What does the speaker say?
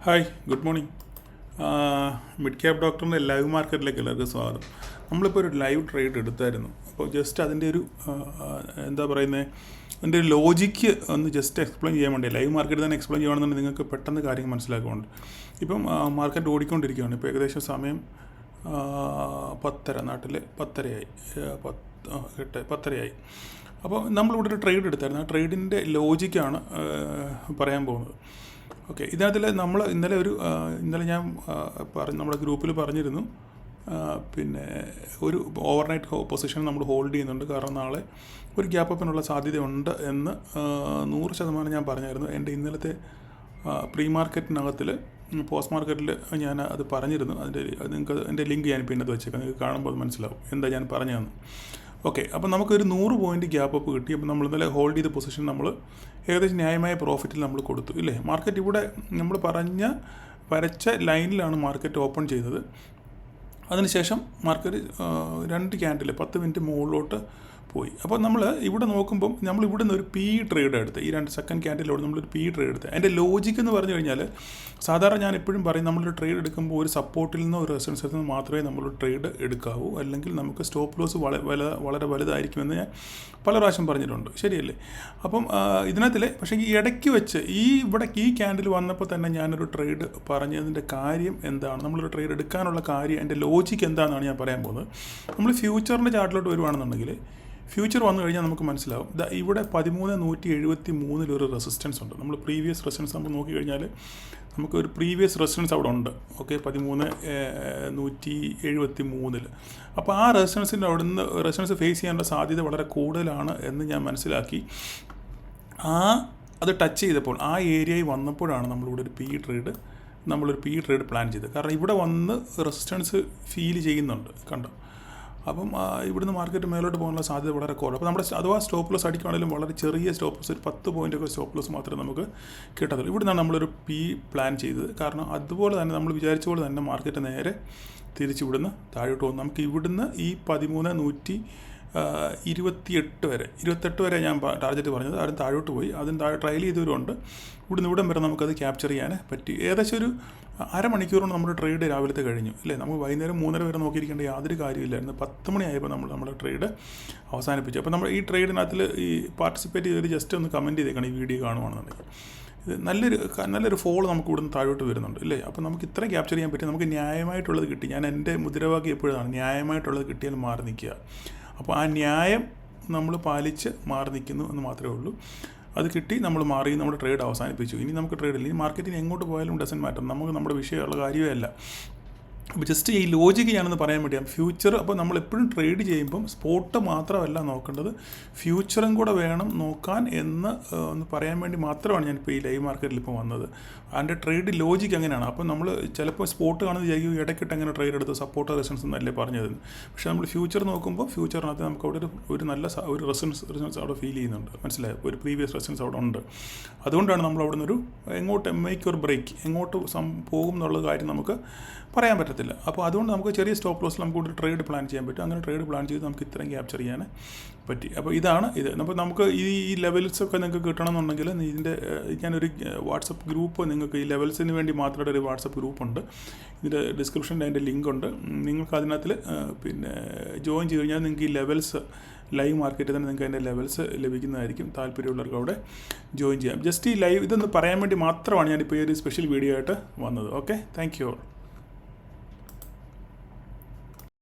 Hi, good morning. Mid cap ഡോക്ടറിൻ്റെ live മാർക്കറ്റിലേക്ക് എല്ലാവർക്കും സ്വാഗതം. നമ്മളിപ്പോൾ ഒരു ലൈവ് ട്രേഡ് എടുത്തായിരുന്നു. അപ്പോൾ ജസ്റ്റ് അതിൻ്റെ ഒരു എന്താ പറയുന്നത്, അതിൻ്റെ ഒരു ലോജിക്ക് ഒന്ന് ജസ്റ്റ് എക്സ്പ്ലെയിൻ ചെയ്യാൻ വേണ്ടി, ലൈവ് മാർക്കറ്റ് തന്നെ എക്സ്പ്ലെയിൻ ചെയ്യുകയാണെന്നുണ്ടെങ്കിൽ നിങ്ങൾക്ക് പെട്ടെന്ന് കാര്യങ്ങൾ മനസ്സിലാക്കുന്നുണ്ട്. ഇപ്പം മാർക്കറ്റ് ഓടിക്കൊണ്ടിരിക്കുകയാണ്. ഇപ്പോൾ ഏകദേശം സമയം 10:30, നാട്ടിൽ 10:30ആയി, 10:30ആയി. അപ്പോൾ നമ്മളിവിടെ ഒരു ട്രേഡ് എടുത്തായിരുന്നു. ആ ട്രേഡിൻ്റെ ലോജിക്കാണ് പറയാൻ പോകുന്നത്. ഓക്കെ, ഇതിനകത്തിൽ നമ്മൾ ഇന്നലെ ഞാൻ നമ്മുടെ ഗ്രൂപ്പിൽ പറഞ്ഞിരുന്നു, പിന്നെ ഒരു ഓവർനൈറ്റ് പൊസിഷൻ നമ്മൾ ഹോൾഡ് ചെയ്യുന്നുണ്ട്. കാരണം നാളെ ഒരു ഗ്യാപ്പ് അപ്പിനുള്ള സാധ്യതയുണ്ട് എന്ന് 100% ഞാൻ പറഞ്ഞായിരുന്നു. എൻ്റെ ഇന്നലത്തെ പ്രീ മാർക്കറ്റിനകത്തിൽ, പോസ്റ്റ് മാർക്കറ്റിൽ ഞാൻ അത് പറഞ്ഞിരുന്നു. നിങ്ങൾക്ക് എൻ്റെ ലിങ്ക് ഞാൻ പിന്നത് വെച്ചേക്കാം, നിങ്ങൾക്ക് കാണുമ്പോൾ അത് മനസ്സിലാവും എന്താ ഞാൻ പറഞ്ഞതെന്ന്. ഓക്കെ, അപ്പോൾ നമുക്കൊരു 100 പോയിൻ്റ് ഗ്യാപ്പ് അപ്പ് കിട്ടി. അപ്പോൾ നമ്മൾ ഇന്നലെ ഹോൾഡ് ചെയ്ത പൊസിഷൻ നമ്മൾ ഏകദേശം ന്യായമായ പ്രോഫിറ്റിൽ നമ്മൾ കൊടുത്തു, ഇല്ലേ? മാർക്കറ്റ് ഇവിടെ നമ്മൾ വരച്ച ലൈനിലാണ് മാർക്കറ്റ് ഓപ്പൺ ചെയ്തത്. അതിനുശേഷം മാർക്കറ്റ് 2 ക്യാൻഡിൽ 10 മിനിറ്റ് മുകളിലോട്ട് പോയി. അപ്പോൾ നമ്മൾ ഇവിടെ നോക്കുമ്പം നമ്മൾ ഇവിടെ നിന്ന് ഒരു പി ട്രേഡ് എടുത്ത്, ഈ 2 സെക്കൻഡ് ക്യാൻഡിലോട് നമ്മളൊരു പി ട്രേഡ് എടുത്ത്. അതിൻ്റെ ലോജിക്ക് എന്ന് പറഞ്ഞു കഴിഞ്ഞാൽ, സാധാരണ ഞാൻ എപ്പോഴും പറയും, നമ്മളൊരു ട്രേഡ് എടുക്കുമ്പോൾ ഒരു സപ്പോർട്ടിൽ നിന്നോ ഒരു റെസിസ്റ്റൻസിൽ നിന്ന് മാത്രമേ നമ്മളൊരു ട്രേഡ് എടുക്കാവൂ, അല്ലെങ്കിൽ നമുക്ക് സ്റ്റോപ്പ് ലോസ് വളരെ വലുതായിരിക്കുമെന്ന് ഞാൻ പല പ്രാവശ്യം പറഞ്ഞിട്ടുണ്ട്, ശരിയല്ലേ? അപ്പം ഇതിനകത്തിൽ പക്ഷേ ഈ ഇടയ്ക്ക് വെച്ച് ഈ ക്യാൻഡിൽ വന്നപ്പോൾ തന്നെ ഞാനൊരു ട്രേഡ് പറഞ്ഞതിൻ്റെ കാര്യം എന്താണ്, നമ്മളൊരു ട്രേഡ് എടുക്കാനുള്ള കാര്യം, എൻ്റെ ലോജിക്ക് എന്താണെന്നാണ് ഞാൻ പറയാൻ പോകുന്നത്. നമ്മൾ ഫ്യൂച്ചറിൻ്റെ ചാർട്ടിലോട്ട് വരുവാണെന്നുണ്ടെങ്കിൽ, ഫ്യൂച്ചർ വന്നു കഴിഞ്ഞാൽ നമുക്ക് മനസ്സിലാവും. ഇവിടെ 13,173 ഒരു റെസിസ്റ്റൻസ് ഉണ്ട്. നമ്മൾ പ്രീവിയസ് റെസിസ്റ്റൻസ് നമുക്ക് നോക്കിക്കഴിഞ്ഞാൽ നമുക്കൊരു പ്രീവിയസ് റെസിസ്റ്റൻസ് അവിടെ ഉണ്ട്. ഓക്കെ, 13,173. അപ്പോൾ ആ റെസിസ്റ്റൻസിൻ്റെ അവിടെ നിന്ന് റെസിസ്റ്റൻസ് ഫേസ് ചെയ്യാനുള്ള സാധ്യത വളരെ കൂടുതലാണ് എന്ന് ഞാൻ മനസ്സിലാക്കി. അത് ടച്ച് ചെയ്തപ്പോൾ, ആ ഏരിയയിൽ വന്നപ്പോഴാണ് നമ്മളൊരു പി ട്രേഡ് പ്ലാൻ ചെയ്തത്. കാരണം ഇവിടെ വന്ന് റെസിസ്റ്റൻസ് ഫീൽ ചെയ്യുന്നുണ്ട്, കണ്ടോ? അപ്പം ഇവിടുന്ന് മാർക്കറ്റ് മേലോട്ട് പോകാനുള്ള സാധ്യത വളരെ കുറവ്. അപ്പോൾ നമ്മുടെ അഥവാ സ്റ്റോപ്പ് ലോസ് അടിക്കുകയാണെങ്കിലും വളരെ ചെറിയ സ്റ്റോപ്പ് ലോസ്, ഒരു 10 പോയിൻ്റൊക്കെ സ്റ്റോപ്പ് ലോസ് മാത്രമേ നമുക്ക് കിട്ടത്തുള്ളൂ. ഇവിടുന്നാണ് നമ്മളൊരു പി പ്ലാൻ ചെയ്തത്. കാരണം അതുപോലെ തന്നെ നമ്മൾ വിചാരിച്ച പോലെ തന്നെ മാർക്കറ്റ് നേരെ തിരിച്ചിവിടുന്ന് താഴോട്ട് പോകും. നമുക്ക് ഇവിടുന്ന് ഈ 13,128 വരെ ഞാൻ ടാർഗറ്റ് പറഞ്ഞത്, അതിന് താഴോട്ട് പോയി. അതിന് ട്രയൽ ചെയ്തവരുണ്ട്. ഇവിടം വരെ നമുക്കത് ക്യാപ്ചർ ചെയ്യാൻ പറ്റി. ഏകദേശം ഒരു അരമണിക്കൂറാണ് നമ്മുടെ ട്രേഡ് രാവിലത്തെ കഴിഞ്ഞു, അല്ലേ? നമുക്ക് വൈകുന്നേരം 3:30 വരെ നോക്കിയിരിക്കേണ്ട യാതൊരു കാര്യമില്ലായിരുന്നു. 10 മണിയായപ്പോൾ നമ്മുടെ ട്രേഡ് അവസാനിപ്പിച്ചു. അപ്പോൾ നമ്മൾ ഈ ട്രേഡിനകത്തിൽ ഈ പാർട്ടിസിപ്പേറ്റ് ചെയ്തവർ ജസ്റ്റ് ഒന്ന് കമൻറ്റ് ചെയ്തേക്കണം ഈ വീഡിയോ കാണുവാണെന്നുണ്ടെങ്കിൽ. ഇത് നല്ലൊരു ഫോൾ നമുക്ക് ഇവിടുന്ന് താഴോട്ട് വരുന്നുണ്ട്, അല്ലേ? അപ്പോൾ നമുക്ക് ഇത്ര ക്യാപ്ചർ ചെയ്യാൻ പറ്റി. നമുക്ക് ന്യായമായിട്ടുള്ളത് കിട്ടി. ഞാൻ എൻ്റെ മുദ്രാവാക്യം എപ്പോഴാണ്, ന്യായമായിട്ടുള്ളത് കിട്ടിയാൽ മാറി നിൽക്കുക. അപ്പോൾ ആ ന്യായം നമ്മൾ പാലിച്ച് മാറി നിൽക്കുന്നു എന്ന് മാത്രമേ ഉള്ളൂ. അത് കിട്ടി, നമ്മൾ മാറി, നമ്മുടെ ട്രേഡ് അവസാനിപ്പിച്ചു. ഇനി നമുക്ക് ട്രേഡില്ല. ഈ മാർക്കറ്റിന് എങ്ങോട്ട് പോയാലും ഡസൻ മാറ്റർ, നമുക്ക് നമ്മുടെ വിഷയമുള്ള കാര്യമേ അല്ല. അപ്പോൾ ജസ്റ്റ് ഈ ലോജിക്ക് ഞാനൊന്ന് പറയാൻ വേണ്ടിയാണ്. ഫ്യൂച്ചർ, അപ്പോൾ നമ്മളെപ്പോഴും ട്രേഡ് ചെയ്യുമ്പം സ്പോട്ട് മാത്രമല്ല നോക്കേണ്ടത്, ഫ്യൂച്ചറും കൂടെ വേണം നോക്കാൻ എന്ന് ഒന്ന് പറയാൻ വേണ്ടി മാത്രമാണ് ഞാനിപ്പോൾ ഈ ലൈവ് മാർക്കറ്റിൽ ഇപ്പോൾ വന്നത്. അതിൻ്റെ ട്രേഡ് ലോജിക്ക് അങ്ങനെയാണ്. അപ്പോൾ നമ്മൾ ചിലപ്പോൾ സ്പോട്ട് കാണുന്നത് വിചാരിക്കും, ഇടയ്ക്കിട്ട് അങ്ങനെ ട്രേഡ് എടുത്ത് സപ്പോർട്ട് റെസിസ്റ്റൻസ് എന്നല്ലേ പറഞ്ഞത്. പക്ഷേ നമ്മൾ ഫ്യൂച്ചർ നോക്കുമ്പോൾ ഫ്യൂച്ചറിനകത്ത് നമുക്ക് അവിടെ ഒരു നല്ല ഒരു റെസിസ്റ്റൻസ് അവിടെ ഫീൽ ചെയ്യുന്നുണ്ട്, മനസ്സിലായോ? ഒരു പ്രീവിയസ് റെസിസ്റ്റൻസ് അവിടെ ഉണ്ട്. അതുകൊണ്ടാണ് നമ്മൾ അവിടെ നിന്നൊരു എങ്ങോട്ട് മേക്ക് ഓർ ബ്രേക്ക്, എങ്ങോട്ട് പോകും എന്നുള്ള കാര്യം നമുക്ക് പറയാൻ പറ്റത്തില്ല. അപ്പോൾ അതുകൊണ്ട് നമുക്ക് ചെറിയ സ്റ്റോപ്പ് ലോസിൽ നമുക്ക് ഒരു ട്രേഡ് പ്ലാൻ ചെയ്യാൻ പറ്റും. അങ്ങനെ ട്രേഡ് പ്ലാൻ ചെയ്ത് നമുക്ക് ഇത്രയും ക്യാപ്ചർ ചെയ്യാൻ പറ്റി. അപ്പോൾ ഇതാണ് ഇത്. അപ്പോൾ നമുക്ക് ഈ ലെവൽസൊക്കെ നിങ്ങൾക്ക് കിട്ടണമെന്നുണ്ടെങ്കിൽ ഞാനൊരു വാട്സപ്പ് ഗ്രൂപ്പ്, നിങ്ങൾക്ക് ഈ ലെവൽസിന് വേണ്ടി മാത്രമായിട്ട് ഒരു വാട്സപ്പ് ഗ്രൂപ്പുണ്ട്. ഇതിൻ്റെ ഡിസ്ക്രിപ്ഷനിൽ അതിൻ്റെ ലിങ്ക് ഉണ്ട്. നിങ്ങൾക്ക് അതിനകത്തിൽ ജോയിൻ ചെയ്ത് കഴിഞ്ഞാൽ നിങ്ങൾക്ക് ഈ ലെവൽസ്, ലൈവ് മാർക്കറ്റിൽ തന്നെ നിങ്ങൾക്ക് അതിൻ്റെ ലെവൽസ് ലഭിക്കുന്നതായിരിക്കും. താല്പര്യമുള്ളവർക്ക് അവിടെ ജോയിൻ ചെയ്യാം. ജസ്റ്റ് ഈ ലൈവ് ഇതൊന്ന് പറയാൻ വേണ്ടി മാത്രമാണ് ഞാനിപ്പോൾ ഈ ഒരു സ്പെഷ്യൽ വീഡിയോ ആയിട്ട് വന്നത്. Okay, thank you all.